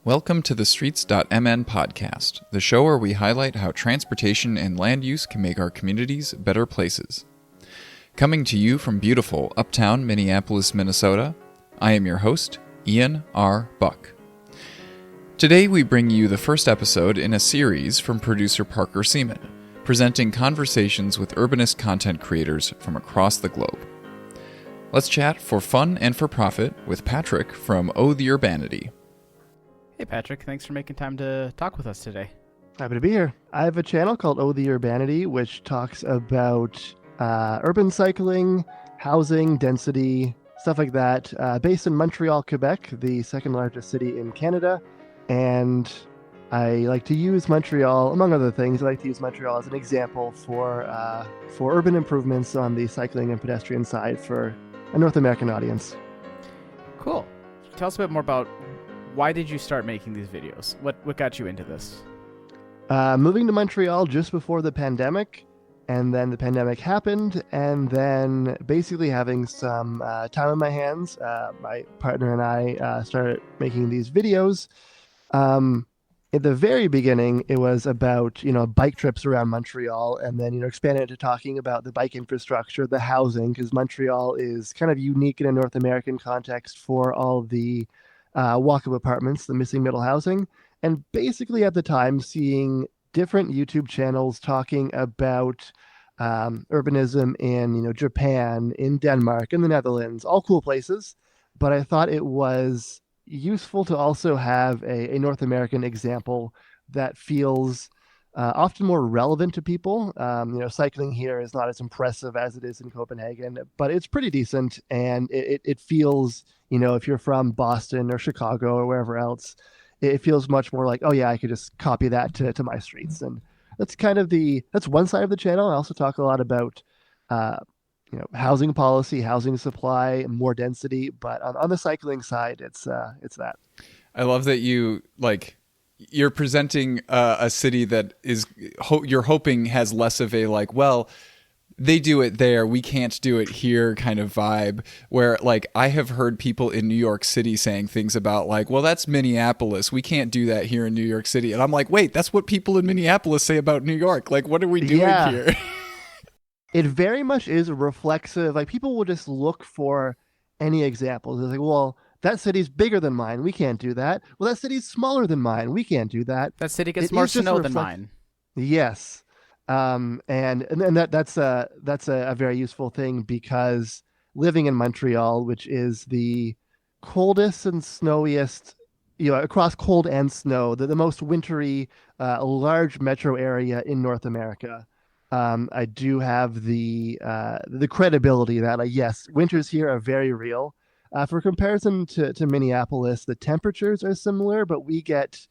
Welcome to the Streets.mn podcast, the show where we highlight how transportation and land use can make our communities better places. Coming to you from beautiful uptown Minneapolis, Minnesota, I am your host, Ian R. Buck. Today we bring you the first episode in a series from producer Parker Seaman, presenting conversations with urbanist content creators from across the globe. Let's chat for fun and for profit with Patrick from Oh The Urbanity. Hey Patrick, thanks for making time to talk with us today. Happy to be here. I have a channel called Oh The Urbanity, which talks about urban cycling, housing, density, stuff like that, based in Montreal, Quebec, the second largest city in Canada. And I like to use Montreal, among other things, I like to use Montreal as an example for urban improvements on the cycling and pedestrian side for a North American audience. Cool. Tell us a bit more about why did you start making these videos? What got you into this? Moving to Montreal just before the pandemic, and then the pandemic happened, and then basically having some time on my hands, my partner and I started making these videos. At the very beginning, it was about, bike trips around Montreal, and then, expanded to talking about the bike infrastructure, the housing, because Montreal is kind of unique in a North American context for all the walk-up apartments, the missing middle housing, and basically at the time seeing different YouTube channels talking about urbanism in Japan, in Denmark, in the Netherlands, all cool places. But I thought it was useful to also have a North American example that feels often more relevant to people. Cycling here is not as impressive as it is in Copenhagen, but it's pretty decent, and it feels, if you're from Boston or Chicago or wherever else, it feels much more like, oh yeah, I could just copy that to my streets. And that's that's one side of the channel. I also talk a lot about housing policy, housing supply, more density, but on the cycling side, it's that. I love that you're presenting a city that is you're hoping has less of a they do it there, we can't do it here kind of vibe, where I have heard people in New York City saying things about well, that's Minneapolis, we can't do that here in New York City. And I'm like, wait, that's what people in Minneapolis say about New York. What are we doing here? It very much is reflexive. People will just look for any examples. It's well, that city's bigger than mine, we can't do that. Well, that city's smaller than mine, we can't do that. That city gets more snow than mine. Yes. And that's a very useful thing, because living in Montreal, which is the coldest and snowiest, across cold and snow, the most wintry, large metro area in North America, I do have the credibility that yes, winters here are very real. For comparison to Minneapolis, the temperatures are similar, but we get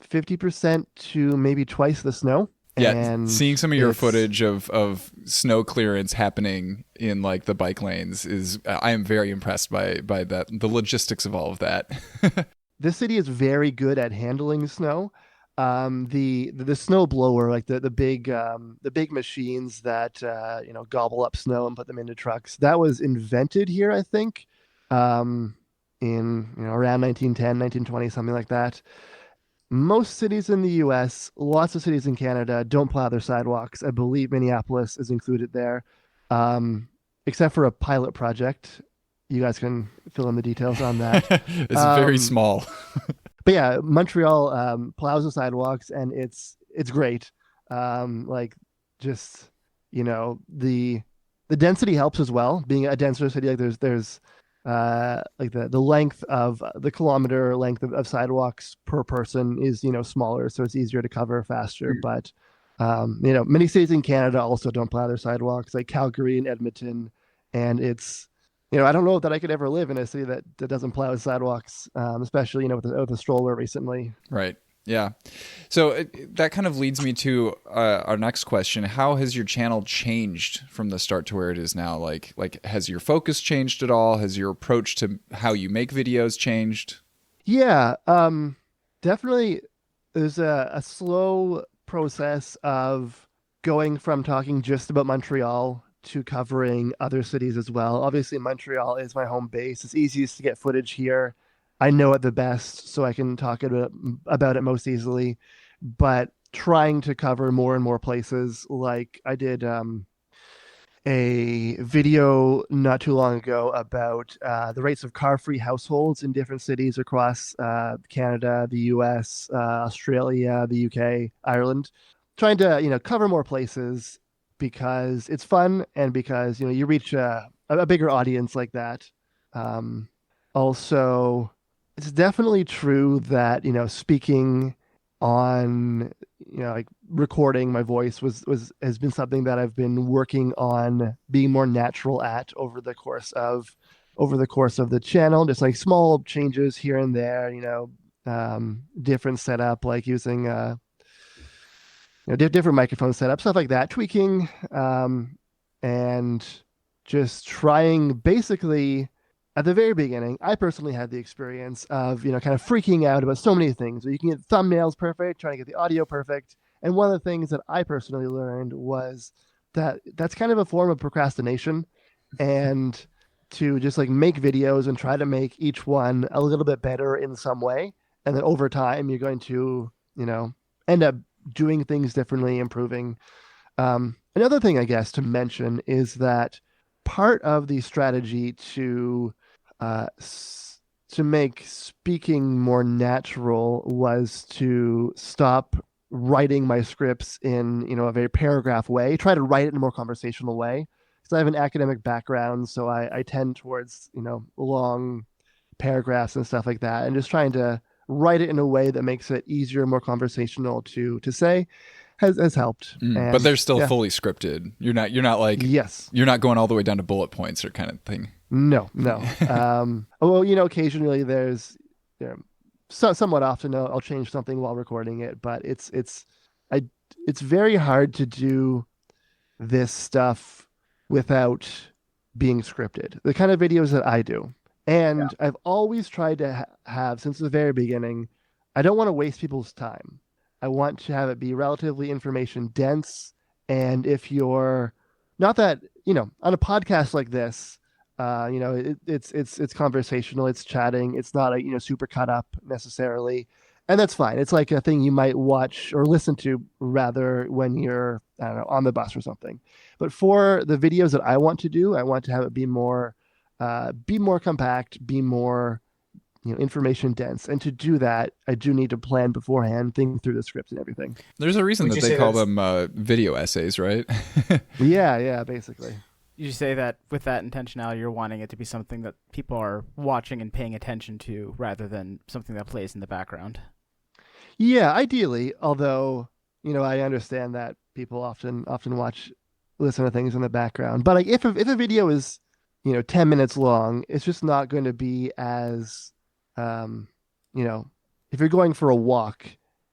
50% to maybe twice the snow. Yeah, and seeing some of your footage of snow clearance happening in the bike lanes I am very impressed by that, the logistics of all of that. This city is very good at handling snow. The snow blower, the big machines that gobble up snow and put them into trucks, that was invented here, I think, in around 1910, 1920, something like that. Most cities in the U.S., lots of cities in Canada don't plow their sidewalks. I believe Minneapolis is included there, except for a pilot project. You guys can fill in the details on that. It's very small. But yeah, Montreal plows the sidewalks, and it's great. The density helps as well. Being a denser city, there's the length of the kilometer length of sidewalks per person is smaller, so it's easier to cover faster. But many cities in Canada also don't plow their sidewalks, like Calgary and Edmonton, and it's I don't know that I could ever live in a city that doesn't plow its sidewalks, especially with the stroller recently. Right. Yeah. So that kind of leads me to our next question. How has your channel changed from the start to where it is now? Has your focus changed at all? Has your approach to how you make videos changed? Yeah, definitely. There's a slow process of going from talking just about Montreal to covering other cities as well. Obviously, Montreal is my home base. It's easiest to get footage here. I know it the best, so I can talk about it most easily. But trying to cover more and more places, like I did a video not too long ago about the rates of car-free households in different cities across Canada, the U.S., Australia, the U.K., Ireland. Trying to cover more places because it's fun and because you reach a bigger audience like that. Um, Also, it's definitely true that speaking on like recording my voice has been something that I've been working on being more natural at over the course of the channel, just like small changes here and there, different setup, like using different microphone setup, stuff like that, tweaking, and just trying. Basically, at the very beginning, I personally had the experience of kind of freaking out about so many things. You can get thumbnails perfect, trying to get the audio perfect, and one of the things that I personally learned was that that's kind of a form of procrastination, and to just like make videos and try to make each one a little bit better in some way, and then over time you're going to end up doing things differently, improving. Another thing I guess to mention is that part of the strategy to make speaking more natural was to stop writing my scripts in a very paragraph way. Try to write it in a more conversational way. Because I have an academic background, so I tend towards long paragraphs and stuff like that, and just trying to write it in a way that makes it easier, more conversational to say has helped. But they're still fully scripted. You're not like, yes, you're not going all the way down to bullet points or kind of thing. No. Well, occasionally somewhat often I'll change something while recording it, but it's very hard to do this stuff without being scripted. The kind of videos that I do, and I've always tried to have since the very beginning. I don't want to waste people's time. I want to have it be relatively information dense, and if you're not that on a podcast like this. It's conversational, it's chatting, it's not a super cut up necessarily, and that's fine. It's like a thing you might watch or listen to rather when you're, I don't know, on the bus or something. But for the videos that I want to do, I want to have it be more compact, be more information dense, and to do that, I do need to plan beforehand, think through the scripts and everything. There's a reason that they call them video essays, right? Yeah, basically. You say that with that intentionality, you're wanting it to be something that people are watching and paying attention to rather than something that plays in the background. Yeah, ideally, although, I understand that people often listen to things in the background. But like if a video is, 10 minutes long, it's just not going to be as, if you're going for a walk,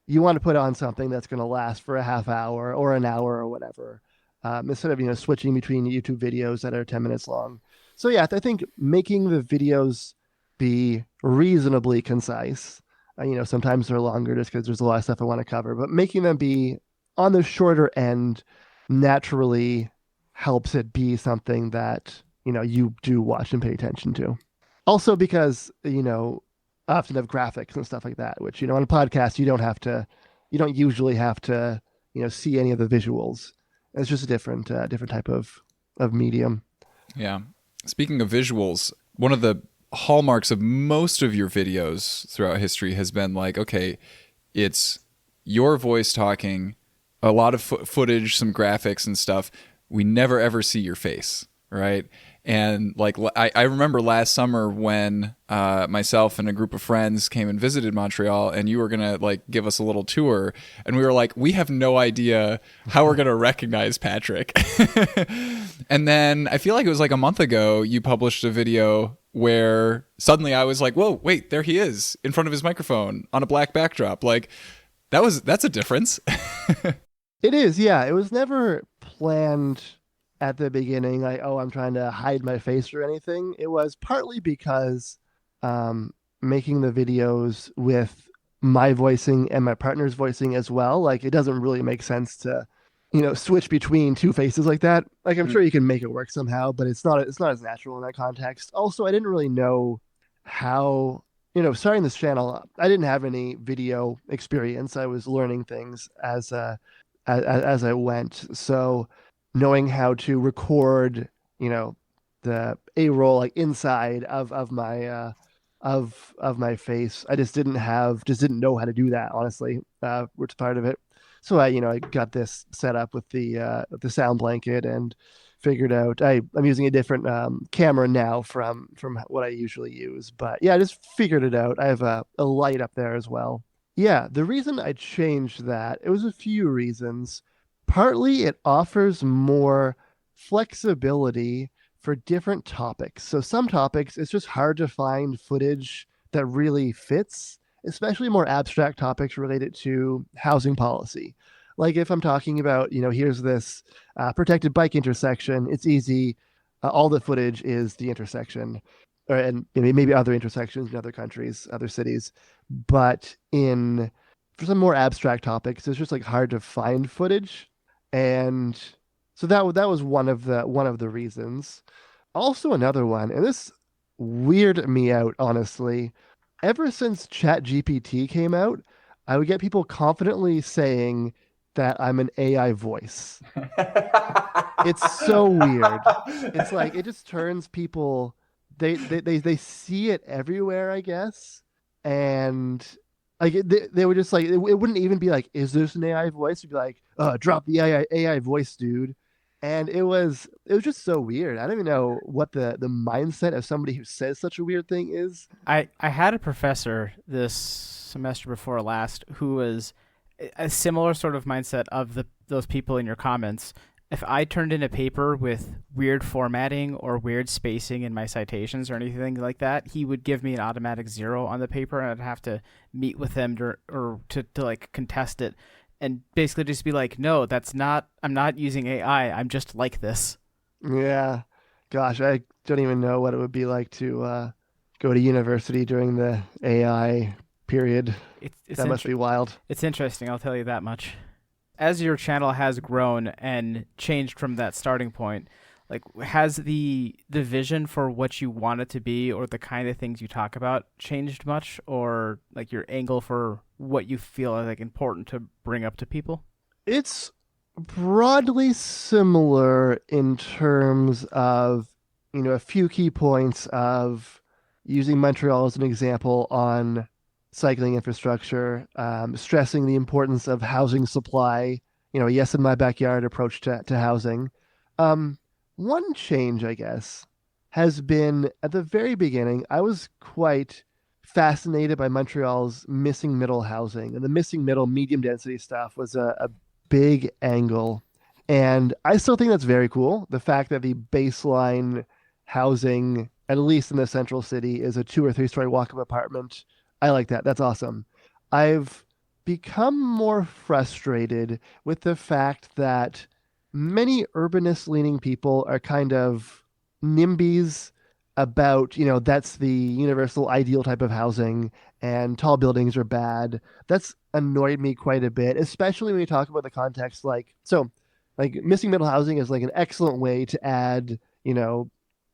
you want to put on something that's going to last for a half hour or an hour or whatever. Instead of switching between YouTube videos that are 10 minutes long. So yeah, I think making the videos be reasonably concise. Sometimes they're longer just because there's a lot of stuff I want to cover, but making them be on the shorter end naturally helps it be something that you do watch and pay attention to. Also because I often have graphics and stuff like that, which on a podcast you don't usually have to see any of the visuals. It's just a different type of medium. Yeah. Speaking of visuals, one of the hallmarks of most of your videos throughout history has been like, okay, it's your voice talking, a lot of footage, some graphics and stuff. We never ever see your face, right? And like I remember last summer when myself and a group of friends came and visited Montreal, and you were gonna like give us a little tour, and we were like, we have no idea how we're gonna recognize Patrick. And then I feel like it was like a month ago you published a video where suddenly I was like, whoa, wait, there he is in front of his microphone on a black backdrop. Like that's a difference. It is, yeah. It was never planned at the beginning, like, oh, I'm trying to hide my face or anything. It was partly because making the videos with my voicing and my partner's voicing as well, like it doesn't really make sense to, switch between two faces like that. Like I'm sure you can make it work somehow, but it's not as natural in that context. Also, I didn't really know how, starting this channel, I didn't have any video experience. I was learning things as I went. So knowing how to record, the A-roll like inside of my of my face, I just didn't know how to do that, honestly, which is part of it. So I got this set up with the sound blanket and figured out I'm using a different camera now from what I usually use. But yeah, I just figured it out. I have a light up there as well. Yeah, the reason I changed that, it was a few reasons. Partly it offers more flexibility for different topics. So some topics, it's just hard to find footage that really fits, especially more abstract topics related to housing policy. Like if I'm talking about, here's this protected bike intersection, it's easy. All the footage is the intersection, and maybe other intersections in other countries, other cities. But for some more abstract topics, it's just like hard to find footage, and so that was one of the reasons. Also, another one, and this weirded me out, honestly. Ever since ChatGPT came out, I would get people confidently saying that I'm an AI voice. It's so weird. It's like it just turns people, they see it everywhere, I guess, and like they were just like it wouldn't even be like, is this an AI voice? It'd be like, drop the AI voice, dude. And it was just so weird. I don't even know what the mindset of somebody who says such a weird thing is. I had a professor this semester before last who was a similar sort of mindset of those people in your comments. If I turned in a paper with weird formatting or weird spacing in my citations or anything like that, he would give me an automatic 0 on the paper, and I'd have to meet with him to like contest it, and basically just be like, no, I'm not using AI. I'm just like this. Yeah. Gosh, I don't even know what it would be like to go to university during the AI period. That must be wild. It's interesting, I'll tell you that much. As your channel has grown and changed from that starting point, like, has the vision for what you want it to be or the kind of things you talk about changed much, or like your angle for what you feel like important to bring up to people? It's broadly similar in terms of, a few key points of using Montreal as an example on cycling infrastructure, stressing the importance of housing supply, yes, in my backyard approach to housing. One change, I guess, has been at the very beginning, I was quite fascinated by Montreal's missing middle housing, and the missing middle medium density stuff was a big angle. And I still think that's very cool. The fact that the baseline housing, at least in the central city, is a 2 or 3 story walk-up apartment. I like that. That's awesome. I've become more frustrated with the fact that many urbanist leaning people are kind of NIMBYs about, that's the universal ideal type of housing, and tall buildings are bad. That's annoyed me quite a bit, especially when you talk about the context, like missing middle housing is like an excellent way to add,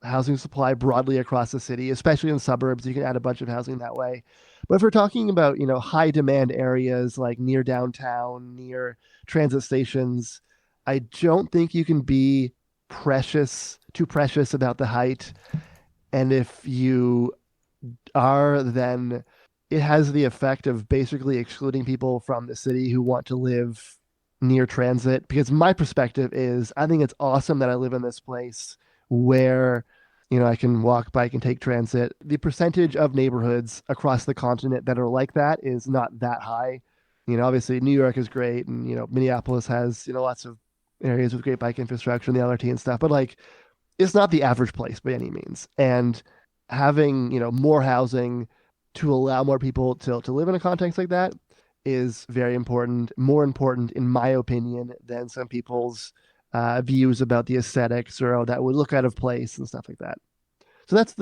housing supply broadly across the city, especially in suburbs. You can add a bunch of housing that way. But if we're talking about, high demand areas like near downtown, near transit stations, I don't think you can be too precious about the height. And if you are, then it has the effect of basically excluding people from the city who want to live near transit. Because my perspective is, I think it's awesome that I live in this place where, I can walk, bike, and take transit. The percentage of neighborhoods across the continent that are like that is not that high. Obviously New York is great, and, Minneapolis has, lots of areas with great bike infrastructure and the LRT and stuff, but like, it's not the average place by any means. And having, more housing to allow more people to live in a context like that is very important, more important, in my opinion, than some people's views about the aesthetics, or that would look out of place and stuff like that. So that's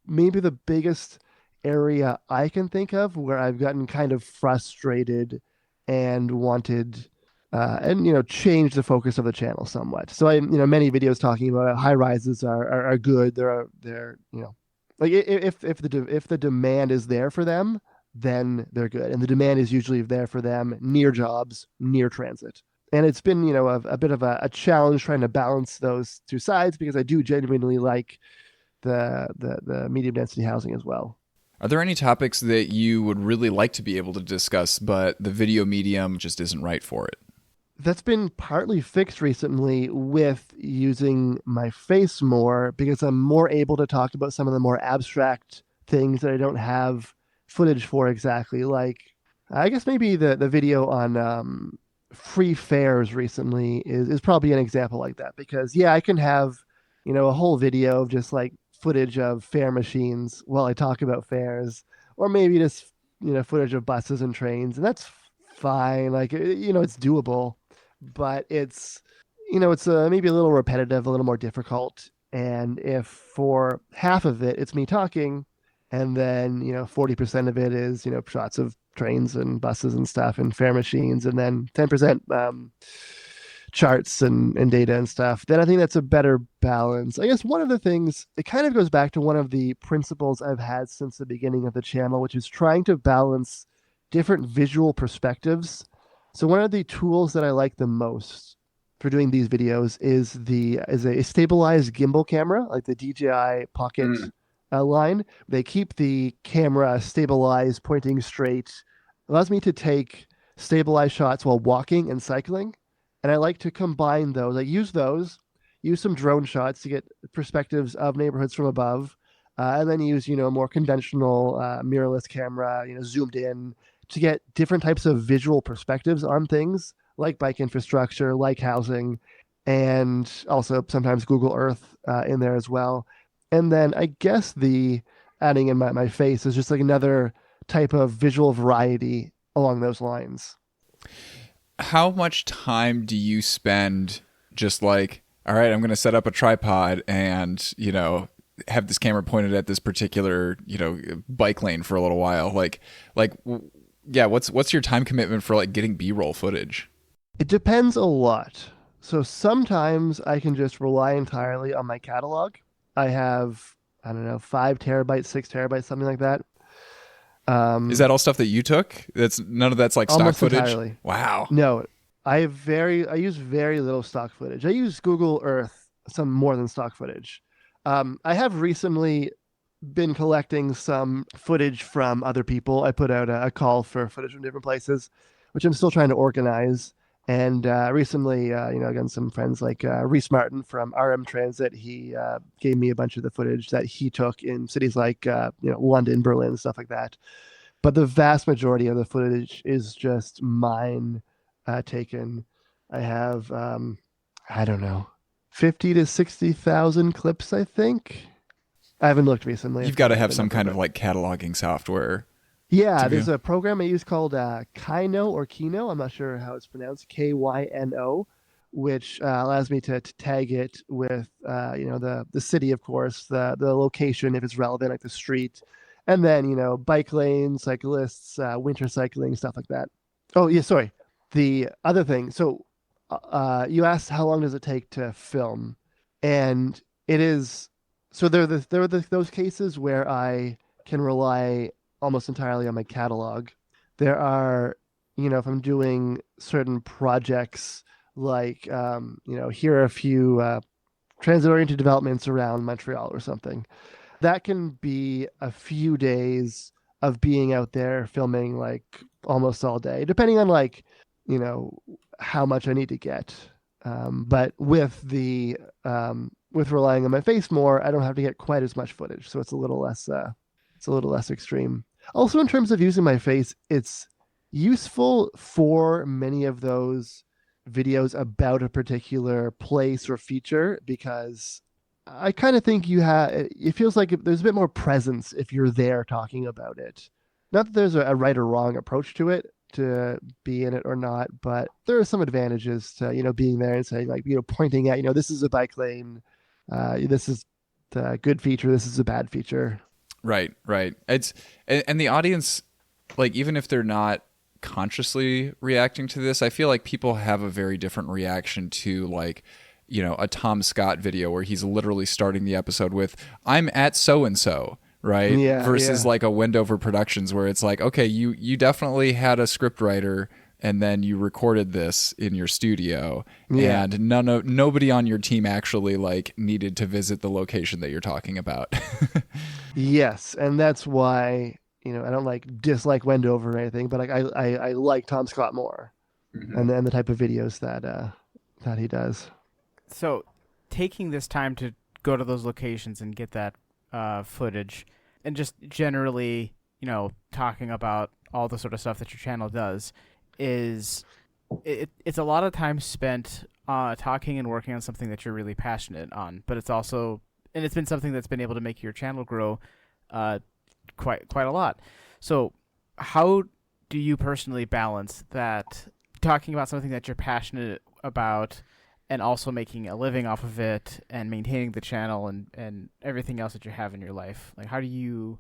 maybe the biggest area I can think of where I've gotten kind of frustrated and wanted and change the focus of the channel somewhat. So many videos talking about how high rises are good. They're Like if the demand is there for them, then they're good, and the demand is usually there for them near jobs, near transit. And it's been, a bit of a challenge trying to balance those two sides, because I do genuinely like the medium density housing as well. Are there any topics that you would really like to be able to discuss, but the video medium just isn't right for it? That's been partly fixed recently with using my face more, because I'm more able to talk about some of the more abstract things that I don't have footage for exactly. Like, I guess maybe the video on free fares recently is probably an example like that, because yeah, I can have, a whole video of just like footage of fare machines while I talk about fares, or maybe just, footage of buses and trains, and that's fine. Like, it's doable, but it's maybe a little repetitive, a little more difficult. And if for half of it it's me talking, and then 40% of it is shots of trains and buses and stuff and fare machines, and then 10% charts and data and stuff, then I think that's a better balance. I guess one of the things, it kind of goes back to one of the principles I've had since the beginning of the channel, which is trying to balance different visual perspectives. So one of the tools that I like the most for doing these videos is a stabilized gimbal camera, like the DJI Pocket line. They keep the camera stabilized, pointing straight. Allows me to take stabilized shots while walking and cycling. And I like to combine those. I use some drone shots to get perspectives of neighborhoods from above, and then use, more conventional mirrorless camera, zoomed in, to get different types of visual perspectives on things like bike infrastructure, like housing, and also sometimes Google Earth in there as well. And then I guess the adding in my face is just like another type of visual variety along those lines. How much time do you spend just like, all right, I'm going to set up a tripod and, have this camera pointed at this particular, bike lane for a little while? Yeah, what's your time commitment for like getting B-roll footage? It depends a lot. So sometimes I can just rely entirely on my catalog. I have, I don't know, 5 terabytes, 6 terabytes, something like that. Is that all stuff that you took? None of that's like stock footage? Entirely. Wow. No, I use very little stock footage. I use Google Earth some more than stock footage. I have recently been collecting some footage from other people. I put out a call for footage from different places, which I'm still trying to organize. And recently, again, some friends like Reese Martin from RM Transit, he gave me a bunch of the footage that he took in cities like London, Berlin, stuff like that. But the vast majority of the footage is just mine taken. I have, I don't know, 50 to 60,000 clips, I think. I haven't looked recently. You've got to have some kind of like cataloging software. Yeah, there's a program I use called Kino or Kino. I'm not sure how it's pronounced. Kyno, which allows me to tag it with the city, of course, the location if it's relevant, like the street, and then bike lanes, cyclists, winter cycling, stuff like that. Oh yeah, sorry. The other thing. So you asked how long does it take to film, and it is. So there are those cases where I can rely almost entirely on my catalog. There are, if I'm doing certain projects, like, here are a few transit-oriented developments around Montreal or something. That can be a few days of being out there filming, like almost all day, depending on like, how much I need to get. But with relying on my face more, I don't have to get quite as much footage, so it's a little less extreme. Also, in terms of using my face, it's useful for many of those videos about a particular place or feature, because I kind of think it feels like there's a bit more presence if you're there talking about it. Not that there's a right or wrong approach to it, to be in it or not, but there are some advantages to, being there and saying, like, pointing at, this is a bike lane, this is the good feature, this is a bad feature. Right. And the audience, like, even if they're not consciously reacting to this, I feel like people have a very different reaction to, like, a Tom Scott video where he's literally starting the episode with, I'm at so-and-so, right? Yeah, Versus yeah. like a Wendover Productions where it's like, okay, you definitely had a script writer and then you recorded this in your studio, Yeah. and nobody on your team actually like needed to visit the location that you're talking about. Yes, and that's why, I don't like dislike Wendover or anything, but like I like Tom Scott more, Mhm. and the type of videos that he does. So, taking this time to go to those locations and get that footage, and just generally, talking about all the sort of stuff that your channel does, is it's a lot of time spent talking and working on something that you're really passionate on. But it's also, and it's been something that's been able to make your channel grow uh, quite a lot. So, how do you personally balance that talking about something that you're passionate about and also making a living off of it and maintaining the channel and everything else that you have in your life? Like, how do you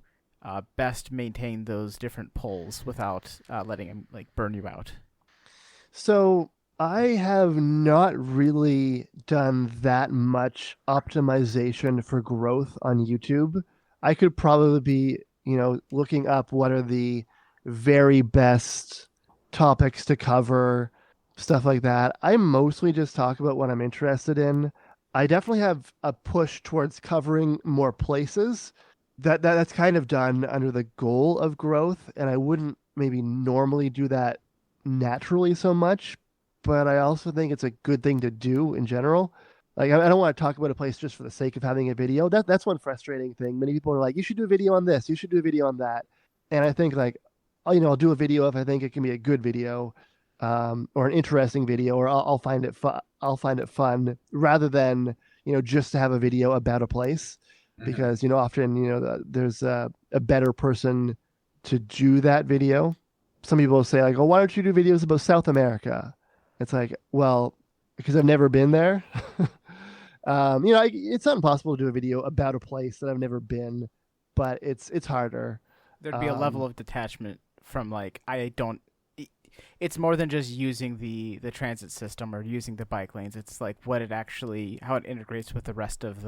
best maintain those different poles without letting them like burn you out? So I have not really done that much optimization for growth on YouTube. I could probably be, looking up what are the very best topics to cover, stuff like that. I mostly just talk about what I'm interested in. I definitely have a push towards covering more places. That's kind of done under the goal of growth, and I wouldn't maybe normally do that naturally so much, but I also think it's a good thing to do in general. Like I don't want to talk about a place just for the sake of having a video. That's one frustrating thing. Many people are like, you should do a video on this, you should do a video on that, and I think like, I'll do a video if I think it can be a good video, or an interesting video, or I'll find it fun. I'll find it fun rather than just to have a video about a place, Mhm. because often there's a better person to do that video. Some people will say like, "Oh, why don't you do videos about South America?" It's like, well, because I've never been there. It's not impossible to do a video about a place that I've never been, but it's harder. There'd be a level Um, of detachment from like I don't. It's more than just using the transit system or using the bike lanes. It's like what it actually how it integrates with the rest of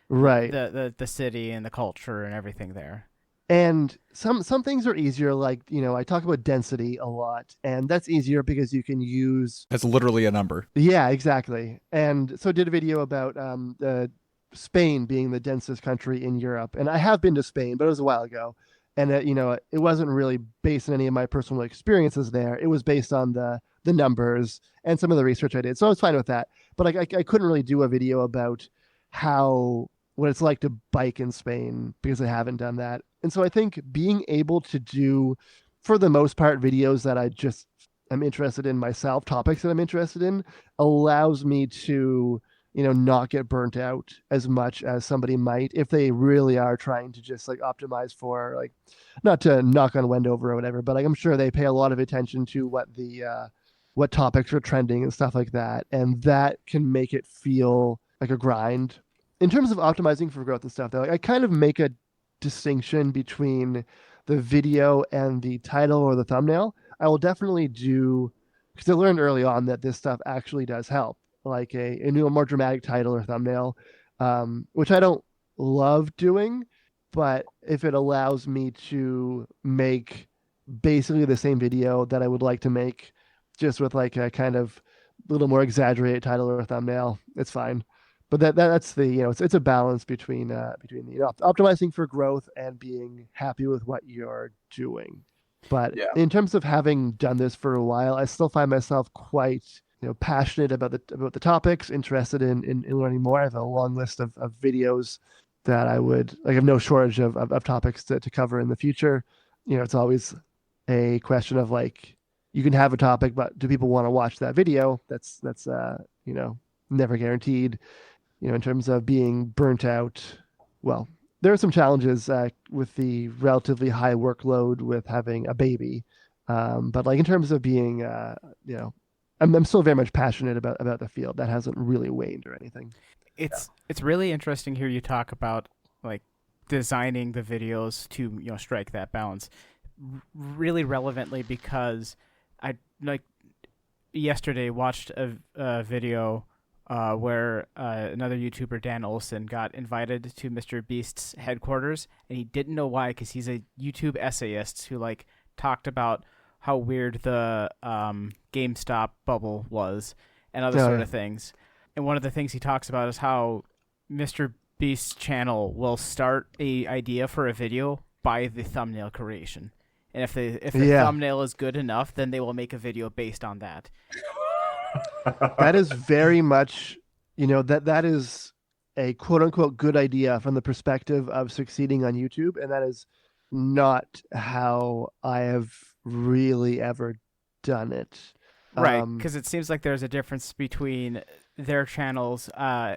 right. the city and the culture and everything there. And some things are easier, like I talk about density a lot, and that's easier because you can use. That's literally a number. Yeah, exactly. And so I did a video about Spain being the densest country in Europe. And I have been to Spain, but it was a while ago. And it wasn't really based on any of my personal experiences there. It was based on the numbers and some of the research I did. So I was fine with that. But I couldn't really do a video about how what it's like to bike in Spain because I haven't done that. And so I think being able to do, for the most part, videos that I just am interested in myself, topics that I'm interested in, allows me to, not get burnt out as much as somebody might if they really are trying to just like optimize for like, not to knock on Wendover or whatever, but like I'm sure they pay a lot of attention to what topics are trending and stuff like that, and that can make it feel like a grind. In terms of optimizing for growth and stuff, though, like, I kind of make a distinction between the video and the title or the thumbnail. I will definitely do, because I learned early on that this stuff actually does help, like a new, more dramatic title or thumbnail, which I don't love doing, but if it allows me to make basically the same video that I would like to make, just with like a kind of little more exaggerated title or thumbnail, it's fine. But that's the it's a balance between optimizing for growth and being happy with what you're doing. But Yeah. in terms of having done this for a while, I still find myself quite passionate about the topics, interested in learning more. I have a long list of videos that I would like. I have no shortage of topics to cover in the future. It's always a question of like, you can have a topic, but do people want to watch that video? That's never guaranteed. In terms of being burnt out, well, there are some challenges with the relatively high workload with having a baby. But like in terms of being, I'm still very much passionate about the field. That hasn't really waned or anything. It's really interesting here you talk about like designing the videos to strike that balance really relevantly because I like yesterday watched a video where another YouTuber, Dan Olson, got invited to Mr. Beast's headquarters, and he didn't know why, because he's a YouTube essayist who like talked about how weird the GameStop bubble was and other sort of things. And one of the things he talks about is how Mr. Beast's channel will start a idea for a video by the thumbnail creation. And if the thumbnail is good enough, then they will make a video based on that. That is very much, that is a quote unquote good idea from the perspective of succeeding on YouTube. And that is not how I have really ever done it. Right. Because it seems like there's a difference between their channel's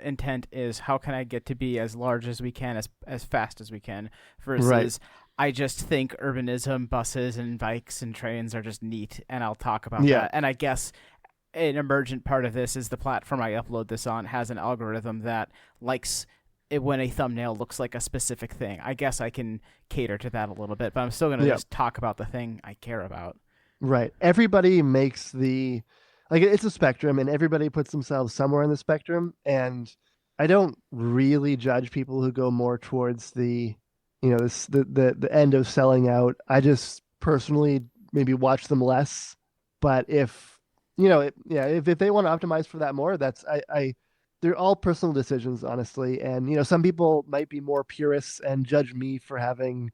intent is how can I get to be as large as we can, as fast as we can, versus I just think urbanism, buses and bikes and trains are just neat, and I'll talk about that. And I guess an emergent part of this is the platform I upload this on has an algorithm that likes it when a thumbnail looks like a specific thing. I guess I can cater to that a little bit, but I'm still going to just talk about the thing I care about. Right. Everybody makes it's a spectrum, and everybody puts themselves somewhere in the spectrum. And I don't really judge people who go more towards the end of selling out. I just personally maybe watch them less. But if they want to optimize for that more, they're all personal decisions, honestly. And, some people might be more purists and judge me for having,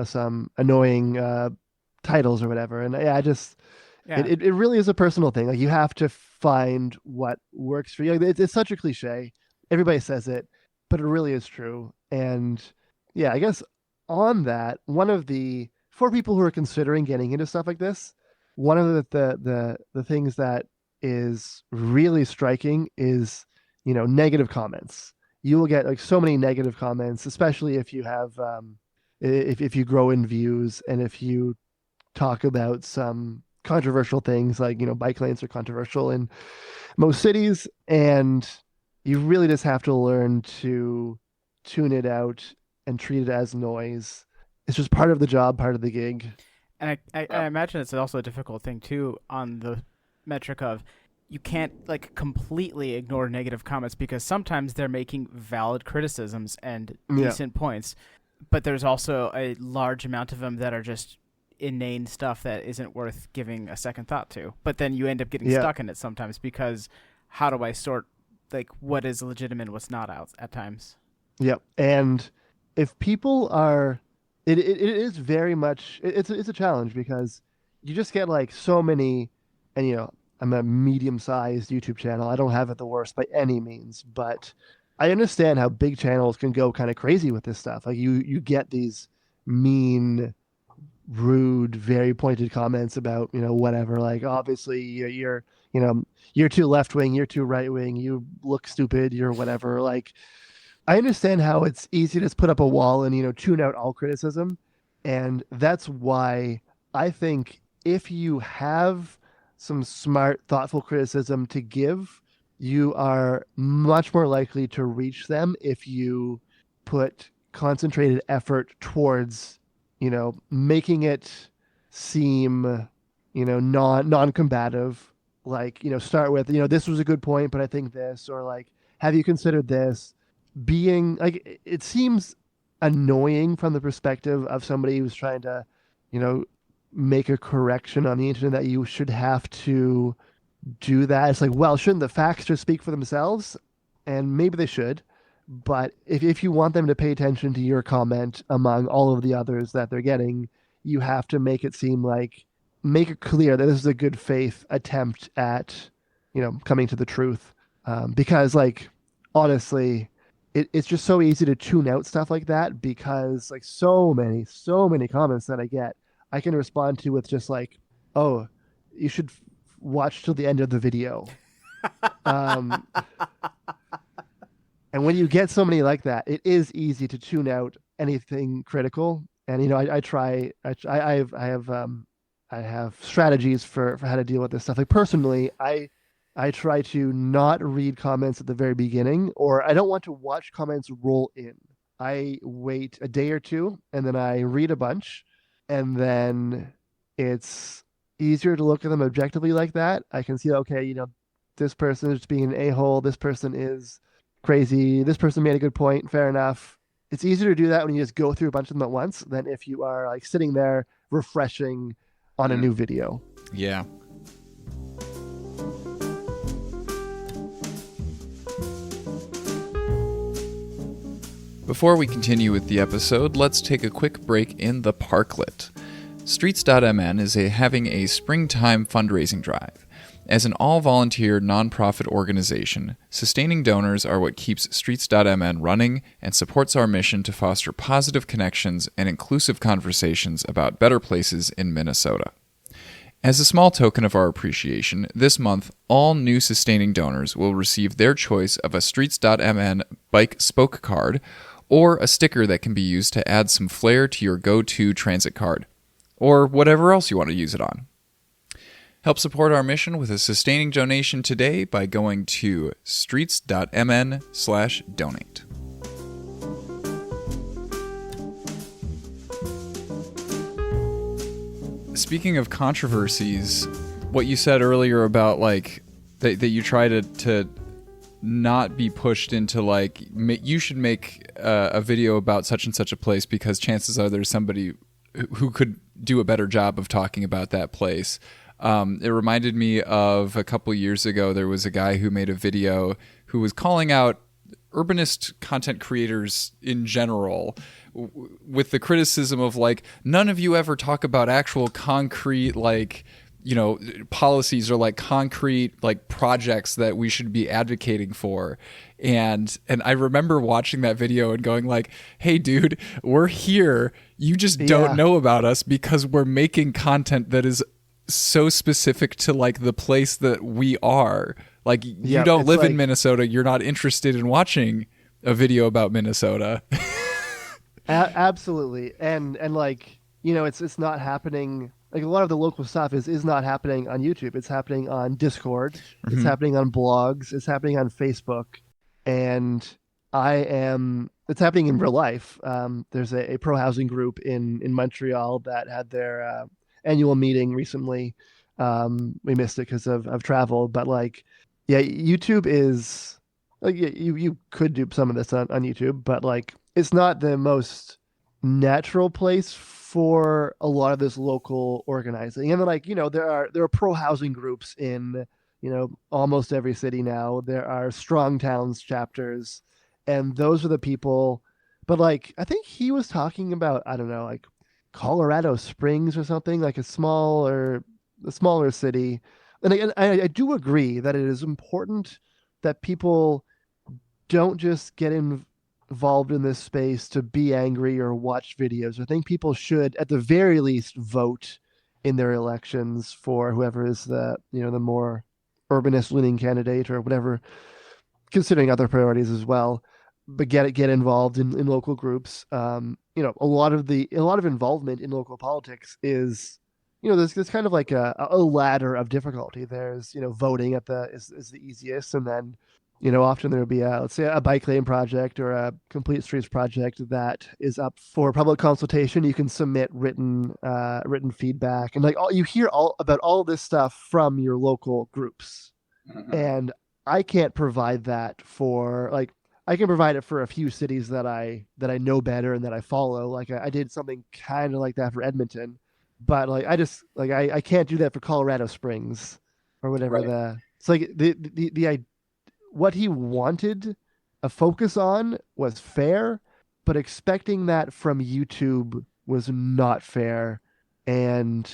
some annoying titles or whatever. And it really is a personal thing. Like, you have to find what works for you. It's such a cliche. Everybody says it, but it really is true. And yeah, I guess on that, one of the, for people who are considering getting into stuff like this, one of the things that is really striking is, negative comments. You will get like so many negative comments, especially if you have, if you grow in views, and if you talk about some controversial things, like, bike lanes are controversial in most cities, and you really just have to learn to tune it out and treat it as noise. It's just part of the job, part of the gig. And I imagine it's also a difficult thing too, on the metric of you can't like completely ignore negative comments, because sometimes they're making valid criticisms and decent points, but there's also a large amount of them that are just inane stuff that isn't worth giving a second thought to. But then you end up getting stuck in it sometimes, because how do I sort like what is legitimate and what's not out at times? Yep. And if people are, it is very much, it's a challenge, because you just get like so many, and I'm a medium-sized YouTube channel. I don't have it the worst by any means, but I understand how big channels can go kind of crazy with this stuff. Like you get these mean, rude, very pointed comments about, whatever, like, obviously you're too left-wing, you're too right-wing, you look stupid, you're whatever. Like, I understand how it's easy to just put up a wall and, tune out all criticism. And that's why I think if you have some smart, thoughtful criticism to give, you are much more likely to reach them if you put concentrated effort towards, making it seem, non-combative. Like, start with, this was a good point, but I think this, or like, have you considered this? Being like, it seems annoying from the perspective of somebody who's trying to, make a correction on the internet, that you should have to do that. It's like, well, shouldn't the facts just speak for themselves? And maybe they should. But if you want them to pay attention to your comment among all of the others that they're getting, you have to make it seem like, make it clear that this is a good faith attempt at, coming to the truth. Because, like, honestly, it's just so easy to tune out stuff like that, because like so many comments that I get, I can respond to with just like, oh, you should watch till the end of the video. And when you get so many like that, it is easy to tune out anything critical. And I have strategies for how to deal with this stuff. Like, personally, I try to not read comments at the very beginning, or I don't want to watch comments roll in. I wait a day or two, and then I read a bunch, and then it's easier to look at them objectively like that. I can see, okay, this person is just being an a-hole, this person is crazy, this person made a good point, fair enough. It's easier to do that when you just go through a bunch of them at once than if you are like sitting there refreshing on a new video. Yeah. Before we continue with the episode, let's take a quick break in the Parklet. Streets.mn is having a springtime fundraising drive. As an all-volunteer nonprofit organization, sustaining donors are what keeps Streets.mn running and supports our mission to foster positive connections and inclusive conversations about better places in Minnesota. As a small token of our appreciation, this month, all new sustaining donors will receive their choice of a Streets.mn bike spoke card or a sticker that can be used to add some flair to your go-to transit card, or whatever else you want to use it on. Help support our mission with a sustaining donation today by going to streets.mn/donate. Speaking of controversies, what you said earlier about like that you try to not be pushed into like you should make a video about such and such a place because chances are there's somebody who could do a better job of talking about that place. It reminded me of a couple years ago, there was a guy who made a video who was calling out urbanist content creators in general with the criticism of like, none of you ever talk about actual concrete, like, you know, policies or like concrete like projects that we should be advocating for. And I remember watching that video and going like, hey dude, we're here. You just don't know about us because we're making content that is so specific to like the place that we are. Like you don't live in Minnesota. You're not interested in watching a video about Minnesota. Absolutely. And like, you know, it's not happening. Like a lot of the local stuff is not happening on YouTube. It's happening on Discord. Mm-hmm. It's happening on blogs. It's happening on Facebook. And it's happening in real life. There's a pro-housing group in Montreal that had their annual meeting recently. We missed it because of travel. But like, yeah, YouTube is, like, you could do some of this on YouTube, but like, it's not the most natural place for a lot of this local organizing. And then like, you know, there are pro-housing groups in, you know, almost every city now. There are strong towns chapters, and those are the people. But like, I think he was talking about, I don't know, like Colorado Springs or something, like a smaller city. And I do agree that it is important that people don't just get involved in this space to be angry or watch videos. I think people should, at the very least, vote in their elections for whoever is the more urbanist leaning candidate or whatever, considering other priorities as well. But get involved in local groups. You know, a lot of involvement in local politics is, you know, there's kind of like a ladder of difficulty. There's, you know, voting is the easiest, and then, you know, often there will be let's say a bike lane project or a complete streets project that is up for public consultation. You can submit written feedback, and like you hear about all this stuff from your local groups. Mm-hmm. And I can't provide that for, like, I can provide it for a few cities that I know better and that I follow. Like I did something kind of like that for Edmonton, but like I can't do that for Colorado Springs or whatever. Right. It's like the what he wanted a focus on was fair, but expecting that from YouTube was not fair. And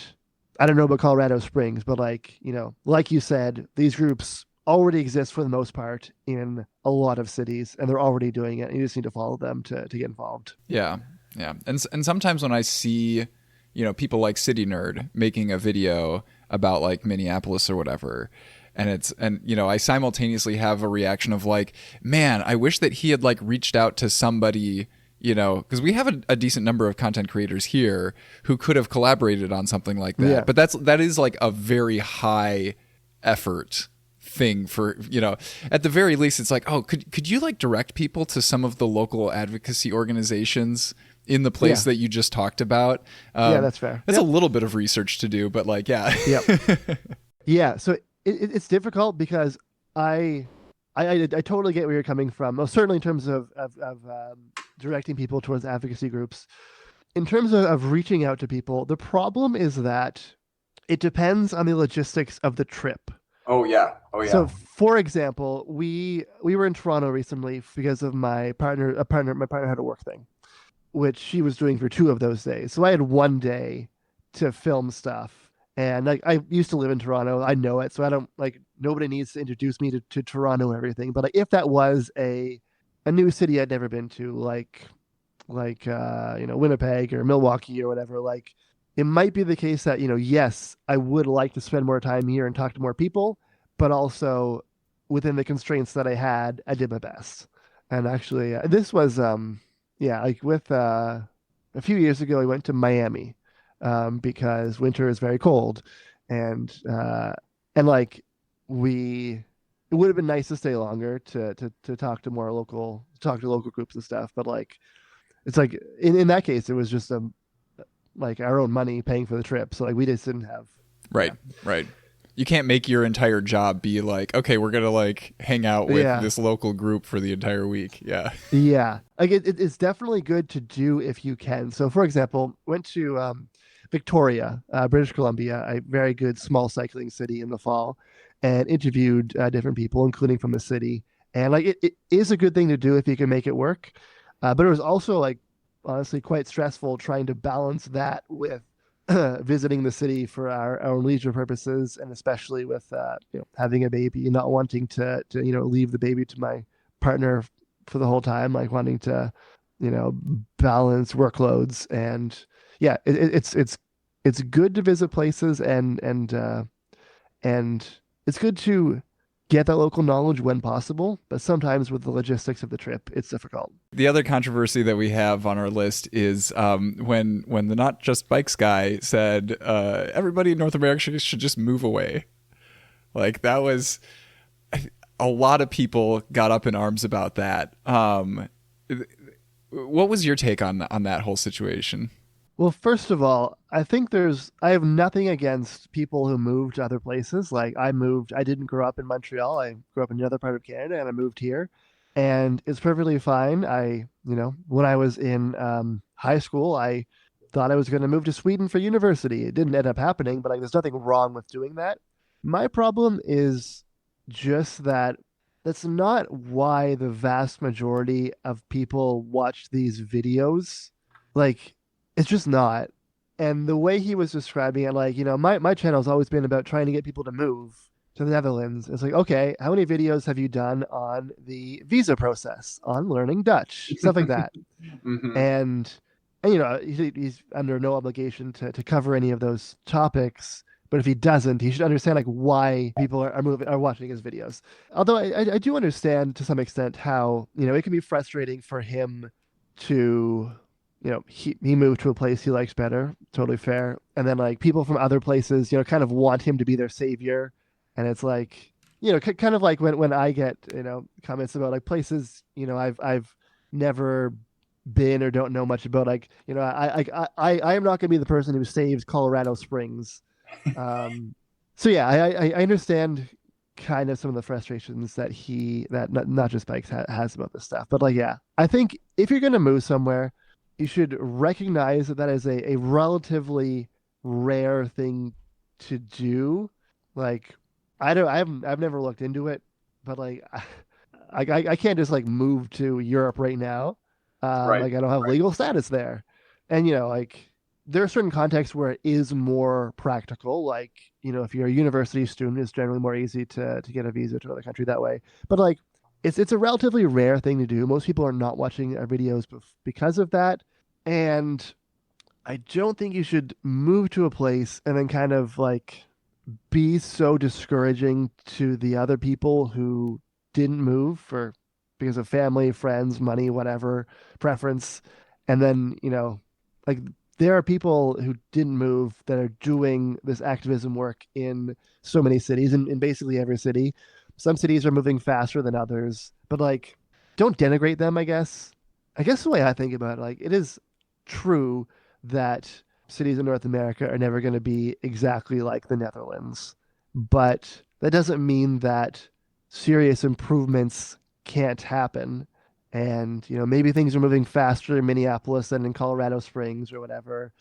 I don't know about Colorado Springs, but like, you know, like you said, these groups already exist for the most part in a lot of cities, and they're already doing it. And you just need to follow them to get involved. Yeah. And sometimes when I see, you know, people like City Nerd making a video about like Minneapolis or whatever, and you know, I simultaneously have a reaction of like, man, I wish that he had like reached out to somebody, you know, because we have a decent number of content creators here who could have collaborated on something like that. Yeah. But that is like a very high effort thing for, you know, at the very least it's like, oh, could you like direct people to some of the local advocacy organizations in the place that you just talked about? Yeah, that's fair. That's a little bit of research to do, but like, yeah. Yep. Yeah. So it's difficult because I, I totally get where you're coming from. Well, certainly in terms of directing people towards advocacy groups. In terms of reaching out to people, the problem is that it depends on the logistics of the trip. Oh yeah. Oh So, yeah. for example, we were in Toronto recently because of my partner had a work thing, which she was doing for 2 of those days. So I had one day to film stuff. And like I used to live in Toronto, I know it, so I don't like nobody needs to introduce me to Toronto and everything. But like, if that was a new city I'd never been to, Winnipeg or Milwaukee or whatever, like it might be the case that yes, I would like to spend more time here and talk to more people, but also within the constraints that I had, I did my best. And actually, this was yeah, like with a few years ago, I went to Miami because winter is very cold, and like we it would have been nice to stay longer to talk to local groups and stuff, but like it's like in that case it was just like our own money paying for the trip, so like we just didn't have. Right. Yeah. Right. You can't make your entire job be like, okay, we're gonna like hang out with Yeah. this local group for the entire week. Yeah. Yeah, like it's definitely good to do if you can. So, for example, went to Victoria, British Columbia, a very good small cycling city in the fall, and interviewed different people, including from the city. And like it is a good thing to do if you can make it work. But it was also like honestly quite stressful trying to balance that with visiting the city for our own leisure purposes, and especially with having a baby and not wanting to leave the baby to my partner for the whole time, like wanting to balance workloads. And yeah, it's good to visit places, and it's good to get that local knowledge when possible, but sometimes with the logistics of the trip it's difficult. The other controversy that we have on our list is when the Not Just Bikes guy said everybody in North America should just move away. Like that was a lot of people got up in arms about that. What was your take on that whole situation? Well, first of all, I have nothing against people who moved to other places. Like I didn't grow up in Montreal. I grew up in another part of Canada and I moved here. And it's perfectly fine. When I was in high school, I thought I was going to move to Sweden for university. It didn't end up happening, but like there's nothing wrong with doing that. My problem is just that that's not why the vast majority of people watch these videos. Like it's just not. And the way he was describing it, like, my channel's always been about trying to get people to move to the Netherlands. It's like, okay, how many videos have you done on the visa process, on learning Dutch, stuff like that? Mm-hmm. And he's under no obligation to cover any of those topics. But if he doesn't, he should understand like why people are watching his videos. Although I do understand to some extent how it can be frustrating for him to he moved to a place he likes better, totally fair. And then like people from other places, kind of want him to be their savior. And it's like, kind of like when I get, comments about like places, I've never been or don't know much about, like, I am not going to be the person who saves Colorado Springs. So yeah, I understand kind of some of the frustrations that not just bikes has about this stuff. But like, yeah, I think if you're going to move somewhere, you should recognize that is a relatively rare thing to do. Like, I've never looked into it, but like, I can't just like move to Europe right now. Right. Like I don't have legal status there, and like there are certain contexts where it is more practical. Like if you're a university student, it's generally more easy to get a visa to another country that way. But like, it's a relatively rare thing to do. Most people are not watching our videos because of that. And I don't think you should move to a place and then kind of like be so discouraging to the other people who didn't move because of family, friends, money, whatever, preference. And then, like there are people who didn't move that are doing this activism work in so many cities, in basically every city. Some cities are moving faster than others, but like, don't denigrate them, I guess. I guess the way I think about it, like, it is true that cities in North America are never going to be exactly like the Netherlands, but that doesn't mean that serious improvements can't happen. And, maybe things are moving faster in Minneapolis than in Colorado Springs or whatever.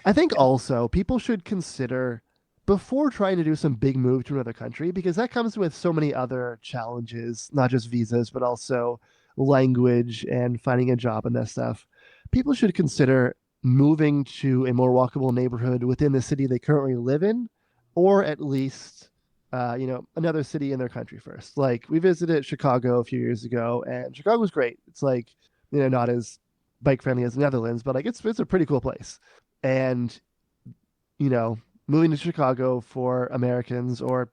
I think also people should consider before trying to do some big move to another country, because that comes with so many other challenges, not just visas, but also language and finding a job and that stuff. People should consider moving to a more walkable neighborhood within the city they currently live in, or at least, another city in their country first. Like we visited Chicago a few years ago, and Chicago was great. It's like, not as bike friendly as the Netherlands, but like it's a pretty cool place. And, moving to Chicago for Americans, or,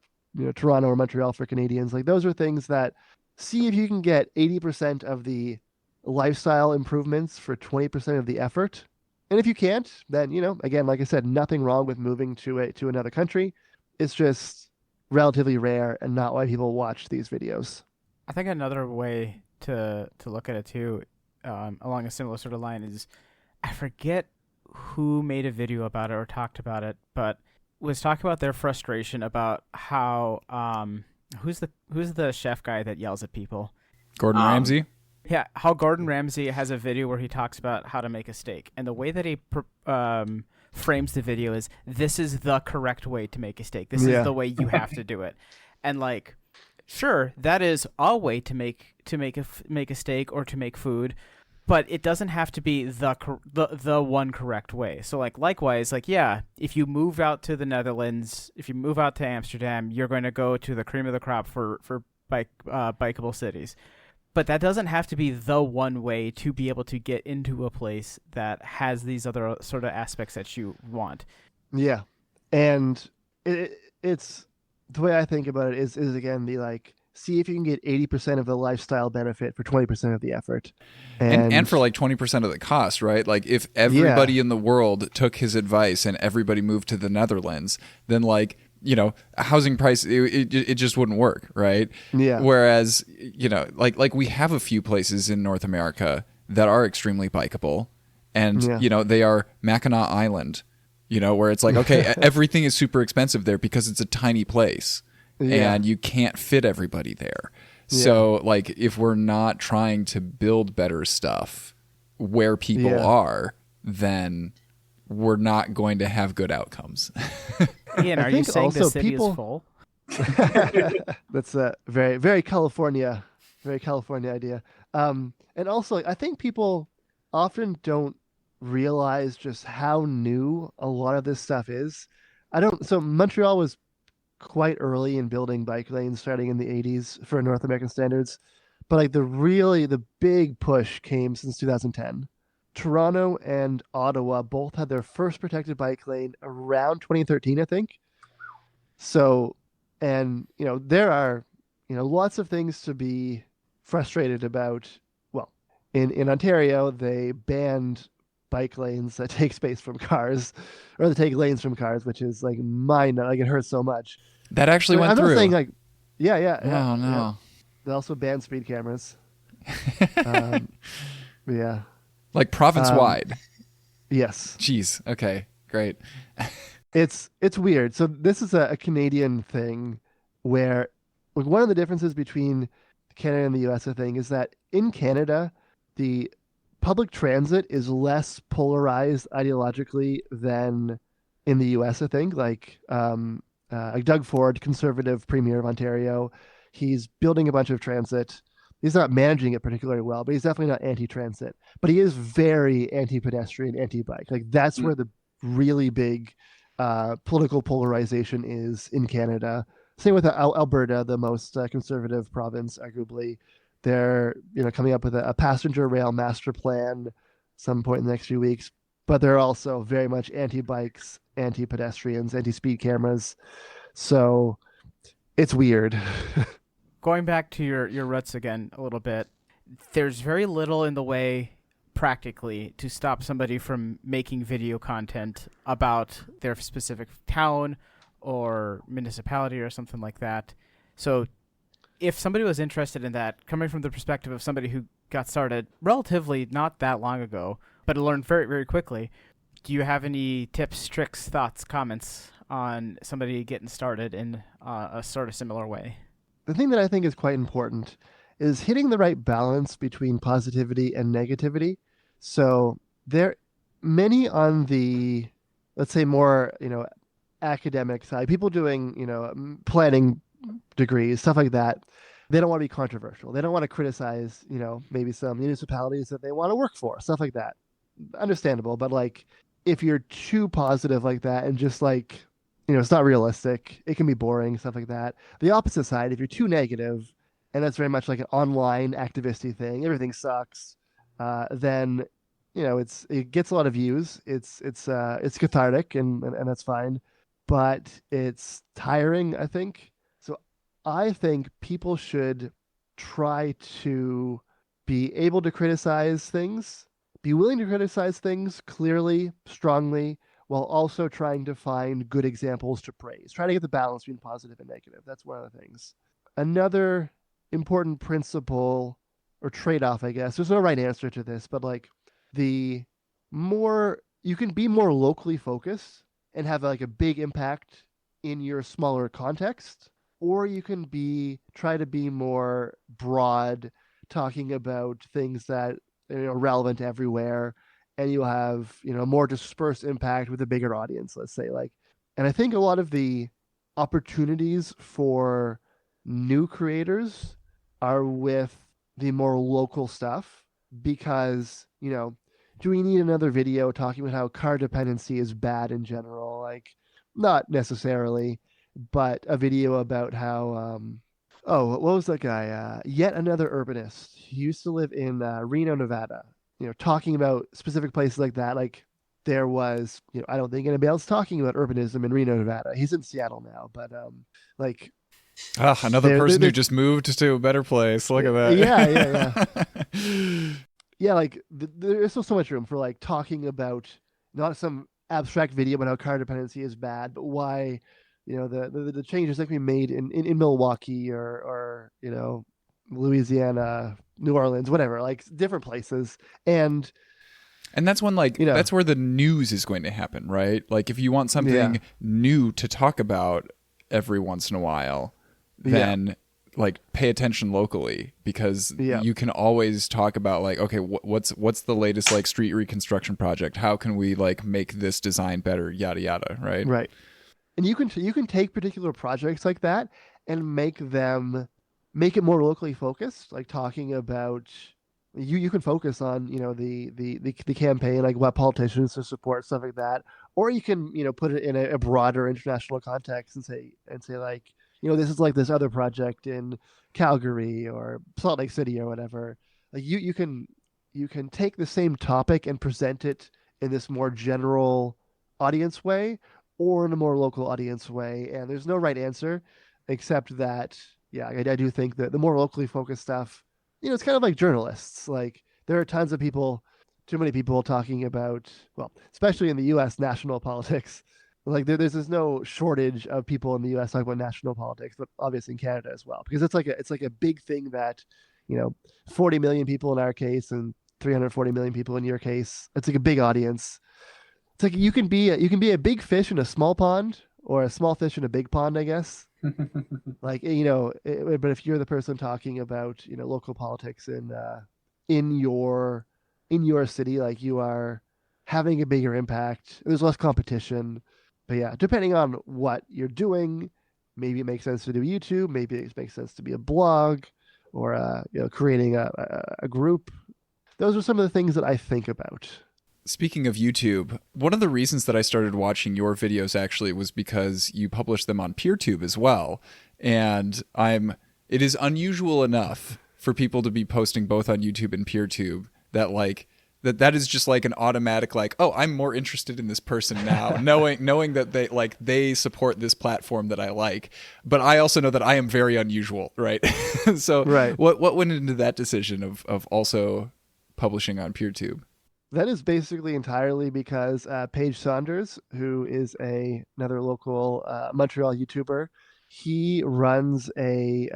Toronto or Montreal for Canadians, like those are things that see if you can get 80% of the lifestyle improvements for 20% of the effort. And if you can't, then, again, like I said, nothing wrong with moving to another country. It's just relatively rare and not why people watch these videos. I think another way to look at it too, along a similar sort of line, is I forget who made a video about it or talked about it, but was talking about their frustration about how who's the chef guy that yells at people? Gordon Ramsay? Yeah, how Gordon Ramsay has a video where he talks about how to make a steak, and the way that he frames the video is, this is the correct way to make a steak. This is the way you have to do it. And like, sure, that is a way to make a steak or to make food, but it doesn't have to be the one correct way. So like likewise, like yeah, if you move out to the Netherlands, if you move out to Amsterdam, you're going to go to the cream of the crop for bikeable cities. But that doesn't have to be the one way to be able to get into a place that has these other sort of aspects that you want. Yeah. And it's the way I think about it is again, the like, see if you can get 80% of the lifestyle benefit for 20% of the effort. And for like 20% of the cost, right? Like if everybody in the world took his advice and everybody moved to the Netherlands, then like, housing price, it just wouldn't work, right? Yeah. Whereas, like we have a few places in North America that are extremely bikeable, and, they are Mackinac Island, where it's like, okay, everything is super expensive there because it's a tiny place and you can't fit everybody there. Yeah. So like if we're not trying to build better stuff where people are, then we're not going to have good outcomes. Ian, are you saying the city is full? That's a very, very California idea. And also, I think people often don't realize just how new a lot of this stuff is. So Montreal was quite early in building bike lanes, starting in the 80s for North American standards. But like the big push came since 2010. Toronto and Ottawa both had their first protected bike lane around 2013, I think. So, and, there are, lots of things to be frustrated about. Well, in Ontario, they banned bike lanes that take space from cars, or they take lanes from cars, which is like like it hurts so much. That actually went through. I'm not saying like, yeah. Oh, no. Yeah. They also banned speed cameras. Yeah. Like province-wide. Yes. Jeez. Okay. Great. It's weird. So this is a Canadian thing where like, one of the differences between Canada and the US, I think, is that in Canada, the public transit is less polarized ideologically than in the US, I think. Like Doug Ford, conservative premier of Ontario, he's building a bunch of transit. He's not managing it particularly well, but he's definitely not anti-transit. But he is very anti-pedestrian, anti-bike. Like that's where the really big political polarization is in Canada. Same with Alberta, the most conservative province, arguably. They're coming up with a passenger rail master plan some point in the next few weeks, but they're also very much anti-bikes, anti-pedestrians, anti-speed cameras. So it's weird. Going back to your roots again a little bit, there's very little in the way practically to stop somebody from making video content about their specific town or municipality or something like that. So if somebody was interested in that, coming from the perspective of somebody who got started relatively not that long ago, but learned very, very quickly, do you have any tips, tricks, thoughts, comments on somebody getting started in a sort of similar way? the thing that I think is quite important is hitting the right balance between positivity and negativity. So there many on the, let's say, more, academic side, people doing, planning degrees, stuff like that. They don't want to be controversial. They don't want to criticize, maybe some municipalities that they want to work for, stuff like that. Understandable, but like if you're too positive like that and just like, it's not realistic, it can be boring, stuff like that. The opposite side, if you're too negative, and that's very much like an online activisty thing, everything sucks, then it gets a lot of views. It's cathartic, and that's fine, but it's tiring, I think. So I think people should try to be able to criticize things, be willing to criticize things clearly, strongly, while also trying to find good examples to praise. Try to get the balance between positive and negative. That's one of the things. Another important principle or trade-off, I guess. There's no right answer to this, but like the more you can be more locally focused and have like a big impact in your smaller context, or you can try to be more broad, talking about things that are relevant everywhere, and you'll have more dispersed impact with a bigger audience, let's say. Like, and I think a lot of the opportunities for new creators are with the more local stuff, because do we need another video talking about how car dependency is bad in general? Like, not necessarily, but a video about how what was that guy? Yet another urbanist. He used to live in Reno, Nevada. Talking about specific places like that. Like, there was, I don't think anybody else talking about urbanism in Reno, Nevada. He's in Seattle now, but like, another person who just moved to a better place. Look at that. Yeah. Yeah, like there's still so much room for like talking about not some abstract video about how car dependency is bad, but why the changes that can be made in Milwaukee or Louisiana, New Orleans, whatever, like different places. And that's when that's where the news is going to happen, right? Like if you want something new to talk about every once in a while, then like pay attention locally, because you can always talk about like, okay, what's the latest like street reconstruction project? How can we like make this design better? Yada yada, right? Right. And you can take particular projects like that and make it more locally focused, like talking about you can focus on the campaign, like what politicians to support, stuff like that, or you can put it in a broader international context and say like, this is like this other project in Calgary or Salt Lake City or whatever. Like you can take the same topic and present it in this more general audience way or in a more local audience way. And there's no right answer, except that, I do think that the more locally focused stuff, it's kind of like journalists. Like there are tons of people, too many people talking about, well, especially in the U.S. national politics. Like there's no shortage of people in the U.S. talking about national politics, but obviously in Canada as well, because it's like a big thing that 40 million people in our case and 340 million people in your case. It's like a big audience. It's like you can be a big fish in a small pond, or a small fish in a big pond, I guess. Like but if you're the person talking about local politics in your city, like you are having a bigger impact. There's less competition. But yeah, depending on what you're doing, maybe it makes sense to do YouTube. Maybe it makes sense to be a blog, or creating a group. Those are some of the things that I think about. Speaking of YouTube, one of the reasons that I started watching your videos actually was because you publish them on PeerTube as well. And it is unusual enough for people to be posting both on YouTube and PeerTube that like that is just like an automatic like, oh, I'm more interested in this person now, knowing that they support this platform that I like. But I also know that I am very unusual, right? So right. What went into that decision of also publishing on PeerTube? That is basically entirely because Paige Saunders, who is another local Montreal YouTuber, he runs a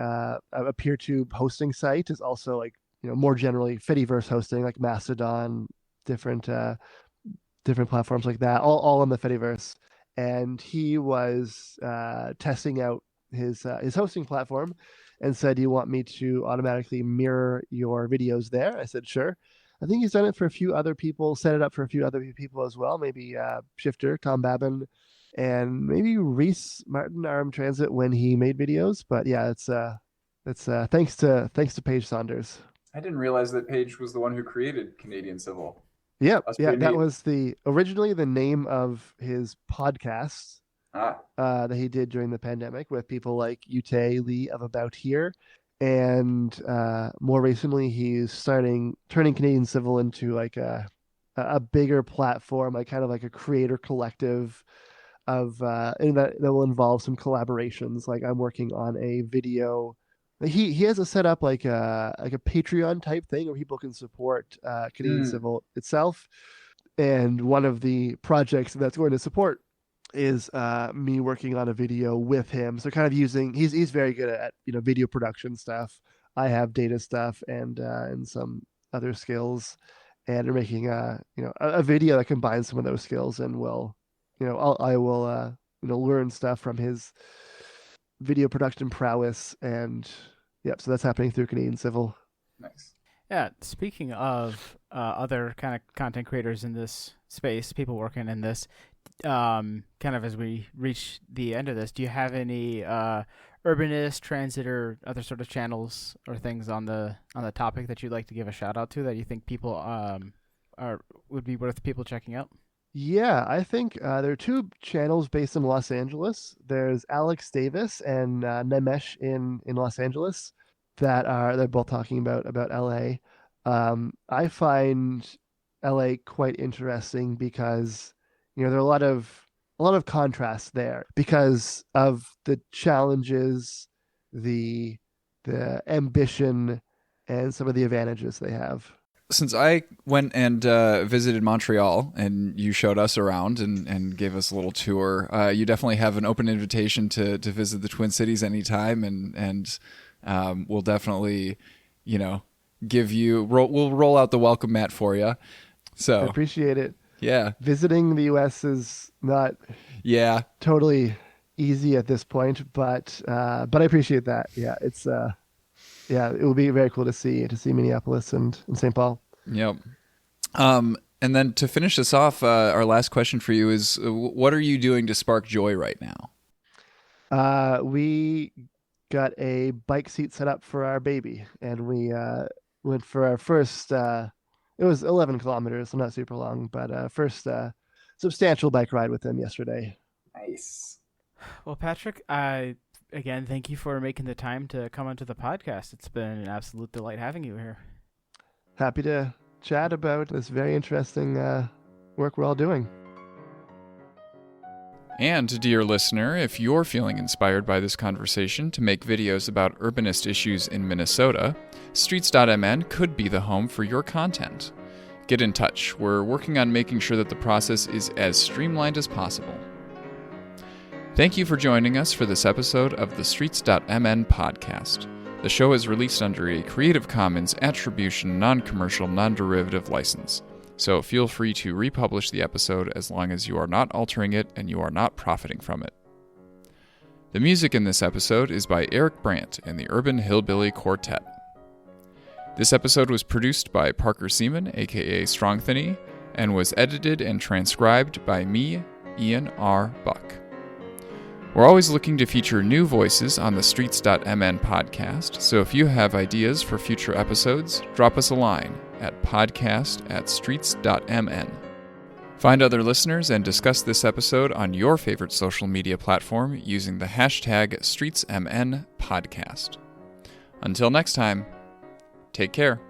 PeerTube hosting site. Is also like more generally Fediverse hosting, like Mastodon, different platforms like that, all on the Fediverse. And he was testing out his hosting platform, and said, "Do you want me to automatically mirror your videos there?" I said, "Sure." I think he's done it for a few other people, set it up for a few other people as well. Maybe Shifter, Tom Babin, and maybe Reese Martin, RM Transit, when he made videos. But yeah, it's thanks to Paige Saunders. I didn't realize that Paige was the one who created Canadian Civil. Yeah, That's yeah, pretty that neat. was originally the name of his podcast that he did during the pandemic with people like Yute Lee of About Here. And more recently, he's turning Canadian Civil into like a bigger platform, like kind of like a creator collective of and that will involve some collaborations. Like I'm working on a video. He has a set up like a Patreon type thing where people can support Canadian Civil itself. And one of the projects that's going to support is me working on a video with him. So kind of using he's very good at video production stuff. I have data stuff and some other skills, and we're making a video that combines some of those skills, and I will learn stuff from his video production prowess. And yep, so that's happening through Canadian Civil. Nice. Yeah, speaking of other kind of content creators in this space, people working in this, kind of as we reach the end of this, do you have any urbanist, transit, or other sort of channels or things on the topic that you'd like to give a shout out to that you think people would be worth people checking out? Yeah, I think there are two channels based in Los Angeles. There's Alex Davis and Nemesh in Los Angeles they're both talking about LA. I find LA quite interesting because there are a lot of contrasts there because of the challenges, the ambition, and some of the advantages they have. Since I went and visited Montreal and you showed us around and gave us a little tour, you definitely have an open invitation to visit the Twin Cities anytime, and we'll definitely, we'll roll out the welcome mat for you. So I appreciate it. Yeah. Visiting the U.S. is not totally easy at this point, but I appreciate that. Yeah, it's it will be very cool to see Minneapolis and St. Paul. Yep. And then to finish this off, our last question for you is, what are you doing to spark joy right now? We got a bike seat set up for our baby, and we went for our first, it was 11 kilometers, so not super long, but first substantial bike ride with him yesterday. Nice. Well, Patrick, again, thank you for making the time to come onto the podcast. It's been an absolute delight having you here. Happy to chat about this very interesting work we're all doing. And, dear listener, if you're feeling inspired by this conversation to make videos about urbanist issues in Minnesota, Streets.mn could be the home for your content. Get in touch. We're working on making sure that the process is as streamlined as possible. Thank you for joining us for this episode of the Streets.mn podcast. The show is released under a Creative Commons Attribution Non-Commercial Non-Derivative license, so feel free to republish the episode as long as you are not altering it and you are not profiting from it. The music in this episode is by Eric Brandt and the Urban Hillbilly Quartet. This episode was produced by Parker Seaman, aka Strongthany, and was edited and transcribed by me, Ian R. Buck. We're always looking to feature new voices on the Streets.mn podcast, so if you have ideas for future episodes, drop us a line at podcast@streets.mn. Find other listeners and discuss this episode on your favorite social media platform using the hashtag StreetsMNPodcast. Until next time, take care.